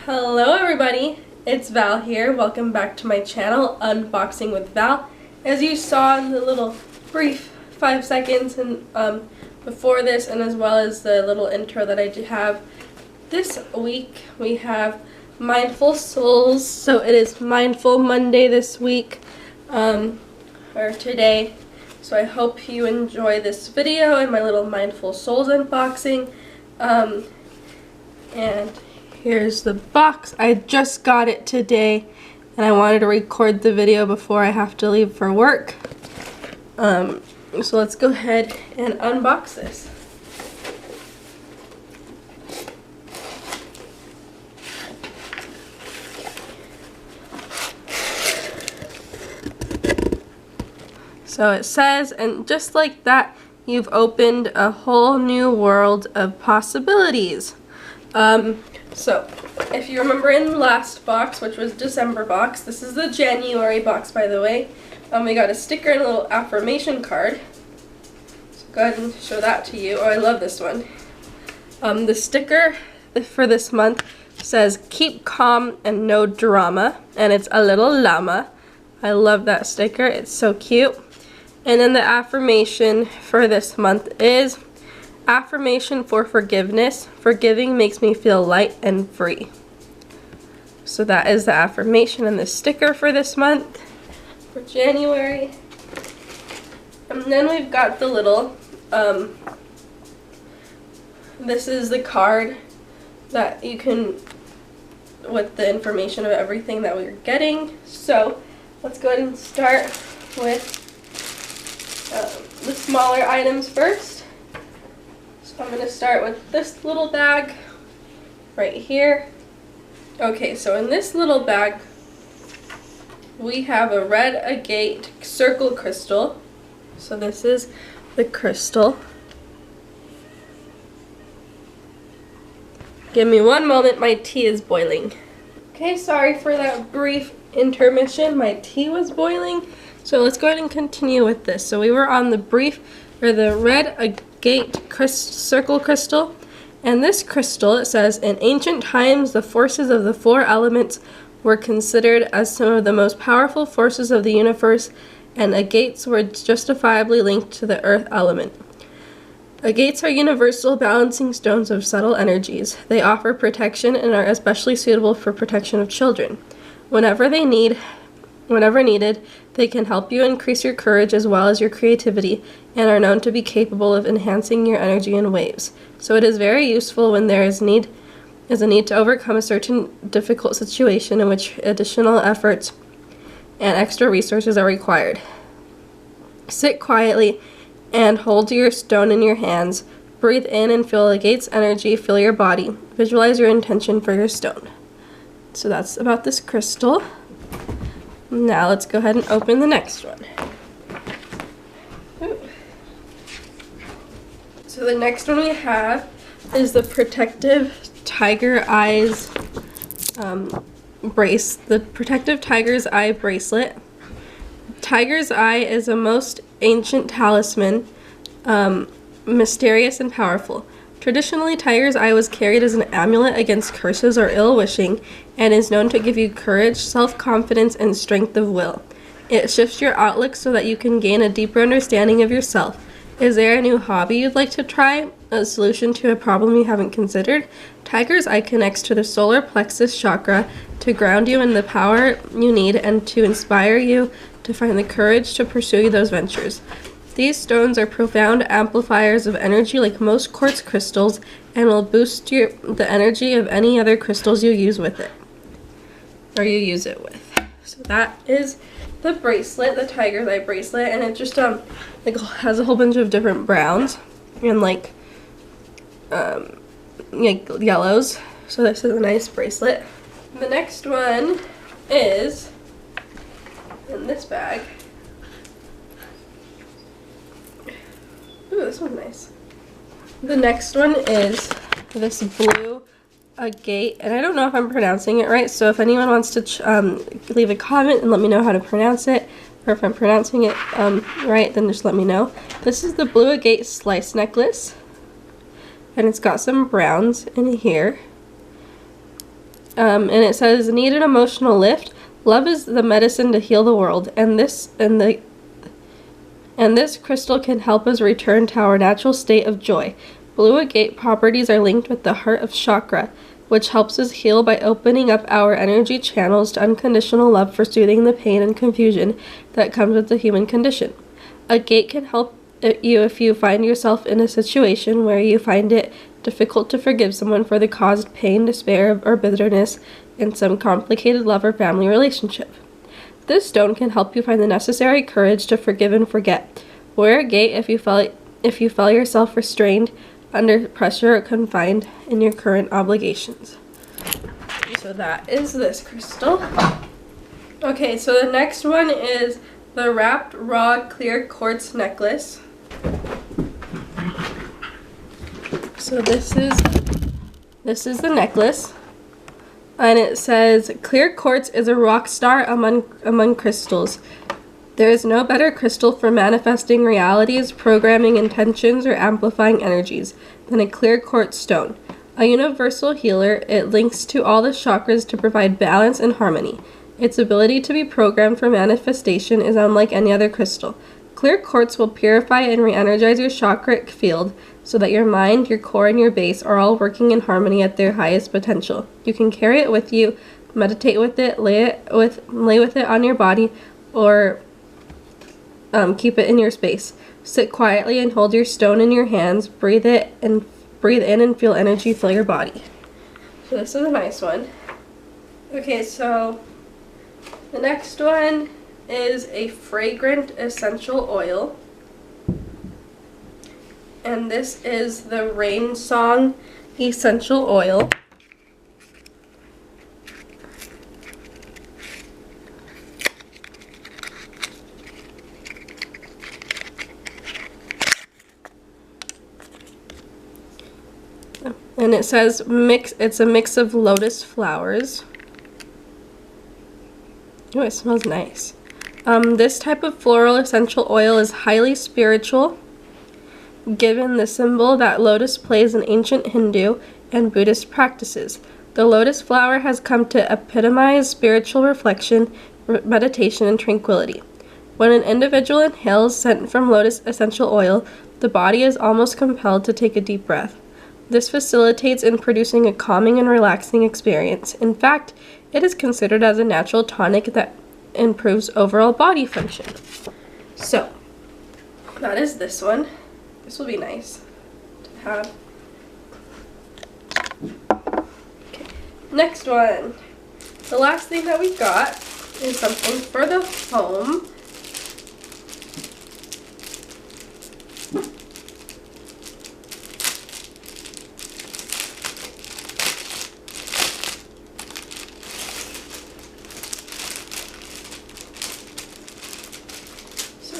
Hello everybody, it's Val here. Welcome back to my channel, Unboxing with Val. As you saw in the little brief 5 seconds and before this, and as well as the little intro that I do have, this week we have Mindful Souls. So it is Mindful Monday this week, or today. So I hope you enjoy this video and my little Mindful Souls unboxing. And here's the box. I just got it today and I wanted to record the video before I have to leave for work. So let's go ahead and unbox this. So it says, and just like that, you've opened a whole new world of possibilities. So, if you remember in the last box, which was December box, this is the January box, by the way. We got a sticker and a little affirmation card. So go ahead and show that to you. Oh, I love this one. The sticker for this month says, "Keep calm and no drama," and it's a little llama. I love that sticker. It's so cute. And then the affirmation for this month is, "Affirmation for forgiveness. Forgiving makes me feel light and free." So that is the affirmation and the sticker for this month, for January. And then we've got the little, this is the card that you can, with the information of everything that we're getting. So let's go ahead and start with the smaller items first. So I'm going to start with this little bag right here. Okay, so in this little bag we have a red Agate Circle Crystal. So this is the crystal. Give me one moment, my tea is boiling. Okay, sorry for that brief intermission, my tea was boiling. So let's go ahead and continue with this. So we were on the red Agate Circle Crystal, and this crystal, it says, "In ancient times the forces of the 4 elements were considered as some of the most powerful forces of the universe, and agates were justifiably linked to the earth element. Agates are universal balancing stones of subtle energies. They offer protection and are especially suitable for protection of children. Whenever needed, they can help you increase your courage as well as your creativity, and are known to be capable of enhancing your energy in waves. So it is very useful when there is a need to overcome a certain difficult situation in which additional efforts and extra resources are required. Sit quietly and hold your stone in your hands. Breathe in and feel Agate's energy fill your body. Visualize your intention for your stone." So that's about this crystal. Now let's go ahead and open the next one. Ooh. So the next one we have is the Protective Tiger Eyes the Protective Tiger's Eye bracelet. Tiger's Eye is a most ancient talisman, mysterious and powerful. Traditionally, Tiger's Eye was carried as an amulet against curses or ill wishing, and is known to give you courage, self-confidence, and strength of will. It shifts your outlook so that you can gain a deeper understanding of yourself. Is there a new hobby you'd like to try? A solution to a problem you haven't considered? Tiger's Eye connects to the solar plexus chakra to ground you in the power you need and to inspire you to find the courage to pursue those ventures. These stones are profound amplifiers of energy like most quartz crystals, and will boost the energy of any other crystals you use with it, or you use it with. So that is the bracelet, the Tiger's Eye bracelet, and it just like has a whole bunch of different browns and like yellows. So this is a nice bracelet. The next one is in this bag. Ooh, this one's nice. The next one is this blue Agate, and I don't know if I'm pronouncing it right, so if anyone wants to leave a comment and let me know how to pronounce it, or if I'm pronouncing it right, then just let me know. This is the blue Agate Slice Necklace, and it's got some browns in here. And it says, need an emotional lift? Love is the medicine to heal the world, and this crystal can help us return to our natural state of joy. Blue agate properties are linked with the heart of chakra, which helps us heal by opening up our energy channels to unconditional love for soothing the pain and confusion that comes with the human condition. Agate can help you if you find yourself in a situation where you find it difficult to forgive someone for the caused pain, despair, or bitterness in some complicated love or family relationship. This stone can help you find the necessary courage to forgive and forget. Wear agate if you feel yourself restrained, under pressure, or confined in your current obligations. So that is this crystal. Okay, so the next one is the wrapped raw clear quartz necklace. So this is the necklace, and it says clear quartz is a rock star among crystals. There is no better crystal for manifesting realities, programming intentions, or amplifying energies than a clear quartz stone. A universal healer, it links to all the chakras to provide balance and harmony. Its ability to be programmed for manifestation is unlike any other crystal. Clear quartz will purify and re-energize your chakric field so that your mind, your core, and your base are all working in harmony at their highest potential. You can carry it with you, meditate with it, lay with it on your body, or keep it in your space. Sit quietly and hold your stone in your hands. Breathe in and feel energy fill your body. So this is a nice one. Okay, so the next one is a fragrant essential oil. And this is the Rain Song Essential Oil. And it says it's a mix of lotus flowers. Oh, it smells nice. This type of floral essential oil is highly spiritual, given the symbol that lotus plays in ancient Hindu and Buddhist practices. The lotus flower has come to epitomize spiritual reflection, meditation, and tranquility. When an individual inhales scent from lotus essential oil, the body is almost compelled to take a deep breath. This facilitates in producing a calming and relaxing experience. In fact, it is considered as a natural tonic that improves overall body function. So, that is this one. This will be nice to have. Okay, next one. The last thing that we got is something for the home.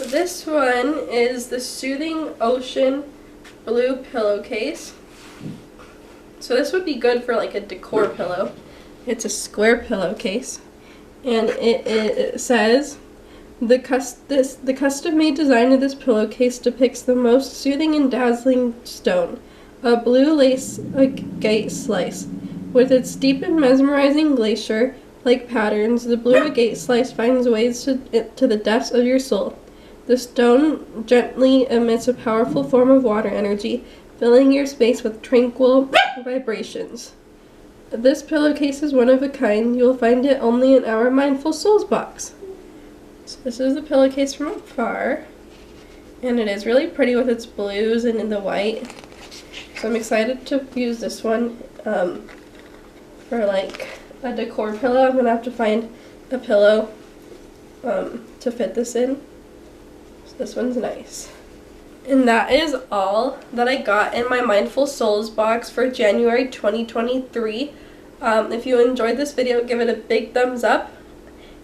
This one is the Soothing Ocean Blue Pillowcase. So this would be good for like a decor pillow. It's a square pillowcase, and it says the custom-made design of this pillowcase depicts the most soothing and dazzling stone, a blue lace agate slice. With its deep and mesmerizing glacier-like patterns, the blue agate slice finds ways to the depths of your soul. The stone gently emits a powerful form of water energy, filling your space with tranquil vibrations. This pillowcase is one of a kind. You'll find it only in our Mindful Souls box. So this is the pillowcase from afar, and it is really pretty with its blues and in the white. So I'm excited to use this one for like a decor pillow. I'm gonna have to find a pillow to fit this in. This one's nice. And that is all that I got in my Mindful Souls box for January 2023. If you enjoyed this video, give it a big thumbs up.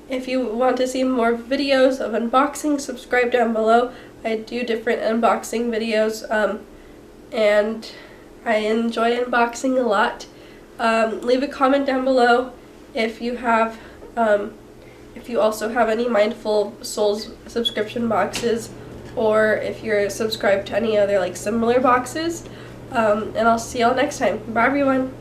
If you want to see more videos of unboxing, subscribe down below. I do different unboxing videos, and I enjoy unboxing a lot. Leave a comment down below if you have if you also have any Mindful Souls subscription boxes, or if you're subscribed to any other like similar boxes. And I'll see y'all next time. Bye everyone.